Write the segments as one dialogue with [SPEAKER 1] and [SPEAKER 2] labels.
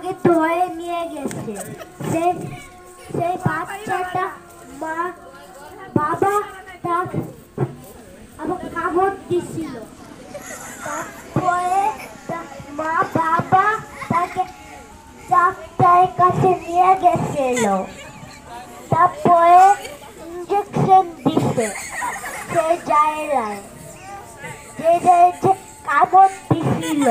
[SPEAKER 1] তাকে ধরে নিয়ে গেছে। সেই বাচ্চাটা বাবা তাকে আবার কাপড় দিছিল। তারপরে মা বাবা তাকে ডাক্তারের কাছে নিয়ে গেছিল। তারপরে ইঞ্জেকশন দিছে সে জায়গায় যে কাপড় দিছিল।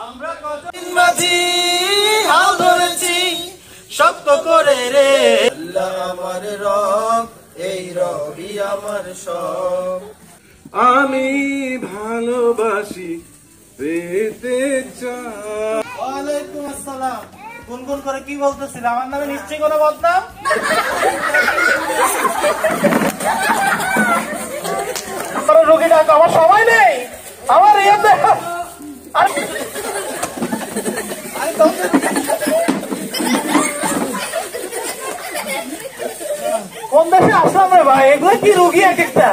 [SPEAKER 2] আমরা কতদিন মাঝি হাল ধরেছি শক্ত করে রে, আমার রব এই রবি আমার সব।
[SPEAKER 3] আমি ভালোবাসি পেতে চাই।
[SPEAKER 2] ওয়ালাইকুম আসসালাম। গুনগুন করে কি বলতেছিল? আমার নামে নিশ্চয়ই কোনো বদনাম। রোগী ডাক আমার সময় নেই, আমার ইয়েতে কোন দেশে আসলাম রে ভাই? এগুলো কি রুগী এক একটা।